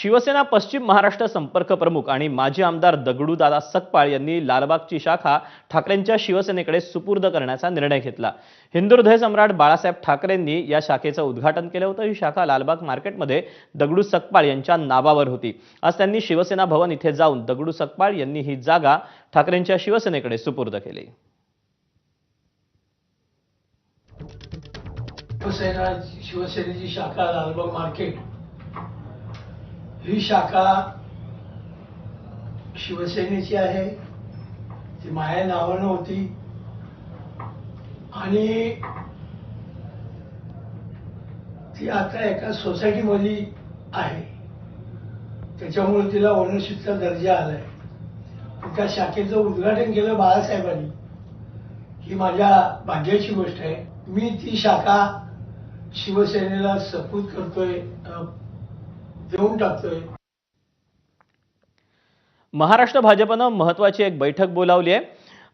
शिवसेना पश्चिम महाराष्ट्र संपर्क प्रमुख आणि माजी आमदार दगडूदादा सकपाळ यांनी लालबागची शाखा ठाकरेंच्या शिवसेनेकडे सुपूर्द करण्याचा निर्णय घेतला। हिंदू हृदय सम्राट बाळासाहेब ठाकरेंनी या शाखेचं उद्घाटन केलं होतं। ही शाखा लालबाग मार्केटमध्ये दगडू सकपाळ यांच्या नावावर होती। आज त्यांनी शिवसेना भवन इथे जाऊन दगडू सकपाळ यांनी ही जागा ठाकरेंच्या शिवसेनेकडे सुपूर्द केली। शिवसेनेची शाखा लालबाग मार्केट ही शाखा शिवसेनेची आहे। ती माझ्या नावानं होती आणि ती आता एका सोसायटीमध्ये आहे, त्याच्यामुळे तिला ओनरशिपचा दर्जा आलाय। त्या शाखेचं उद्घाटन केलं बाळासाहेबांनी, ही माझ्या भाग्याची गोष्ट आहे। मी ती शाखा शिवसेनेला सपूत करतोय, देऊन टाकतोय। महाराष्ट्र भाजपनं महत्त्वाची एक बैठक बोलावली आहे।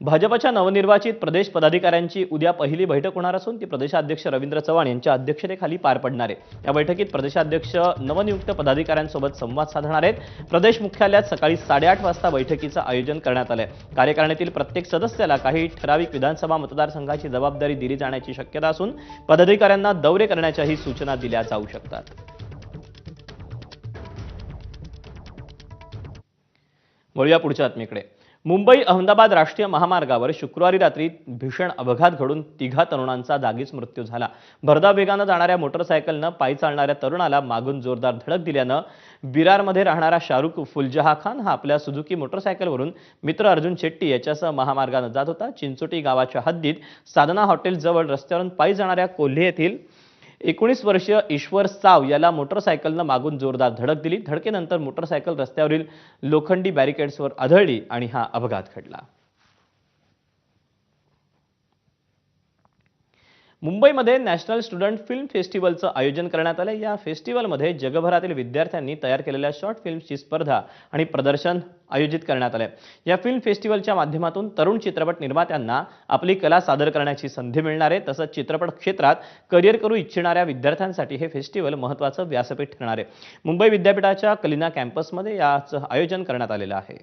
भाजपच्या नवनिर्वाचित प्रदेश पदाधिकाऱ्यांची उद्या पहिली बैठक होणार असून ती प्रदेशाध्यक्ष रवींद्र चव्हाण यांच्या अध्यक्षतेखाली पार पडणार आहे। या बैठकीत प्रदेशाध्यक्ष नवनियुक्त पदाधिकाऱ्यांसोबत संवाद साधणार आहेत। प्रदेश मुख्यालयात सकाळी 8:30 वाजता बैठकीचं आयोजन करण्यात आलंय। कार्यकारिणीतील प्रत्येक सदस्याला काही ठराविक विधानसभा मतदारसंघाची जबाबदारी दिली जाण्याची शक्यता असून पदाधिकाऱ्यांना दौरे करण्याच्याही सूचना दिल्या जाऊ शकतात। वळूया पुढच्या बातमीकडे। मुंबई अहमदाबाद राष्ट्रीय महामार्गावर शुक्रवारी रात्री भीषण अपघात घडून 3 तरुणांचा जागीच मृत्यू झाला। भरधाव वेगाने जाणाऱ्या मोटरसायकलनं पायी चालणाऱ्या तरुणाला मागून जोरदार धडक दिल्यानं विरारमध्ये राहणारा शाहरुख फुलजहा खान हा आपल्या सुझुकी मोटरसायकलवरून मित्र अर्जुन शेट्टी याच्यासह महामार्गाने जात होता। चिंचोटी गावाच्या हद्दीत साधना हॉटेल जवळ रस्त्यावरून पायी जाणाऱ्या कोल्हे येथील 19 वर्षीय ईश्वर साव याला मोटरसायकलनं मागून जोरदार धडक दिली। धडकेनंतर मोटरसायकल रस्त्यावरील लोखंडी बॅरिकेड्सवर आदळली आणि हा अपघात घडला। मुंबईमध्ये नॅशनल स्टुडंट फिल्म फेस्टिवलचं आयोजन करण्यात आलं। या फेस्टिवलमध्ये जगभरातील विद्यार्थ्यांनी तयार केलेल्या शॉर्ट फिल्म्सची स्पर्धा आणि प्रदर्शन आयोजित करण्यात आले। या फिल्म फेस्टिवलच्या माध्यमातून तरुण चित्रपट निर्मात्यांना आपली कला सादर करण्याची संधी मिळणार आहे। तसंच चित्रपट क्षेत्रात करिअर करू इच्छिणाऱ्या विद्यार्थ्यांसाठी हे फेस्टिवल महत्त्वाचं व्यासपीठ ठरणार आहे। मुंबई विद्यापीठाच्या कलिना कॅम्पसमध्ये याचं आयोजन करण्यात आलेलं आहे।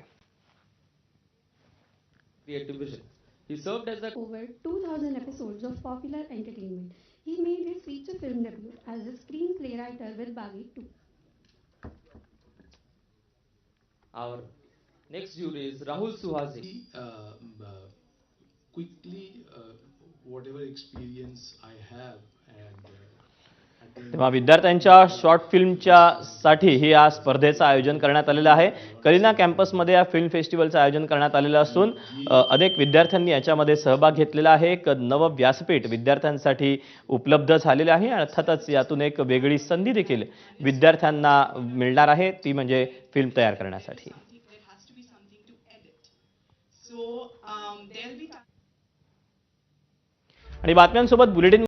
He served as over 2,000 episodes of popular entertainment. He made his feature film debut as a screenplay writer with Baghi 2. Our next jury is Rahul Suhazi. Quickly, whatever experience I have and तेव्हा विद्यार्थ्यांच्या short फिल्मच्या साठी ही या स्पर्धेचं आयोजन करण्यात आलेलं आहे। कलिना कॅम्पसमध्ये या फिल्म फेस्टिवलचं आयोजन करण्यात आलेलं असून अनेक विद्यार्थ्यांनी याच्यामध्ये सहभाग घेतलेला आहे। एक नवं व्यासपीठ विद्यार्थ्यांसाठी उपलब्ध झालेलं आहे। अर्थातच यातून एक वेगळी संधी देखील विद्यार्थ्यांना मिळणार आहे, ती म्हणजे फिल्म तयार करण्यासाठी। आणि बातम्यांसोबत बुलेटिन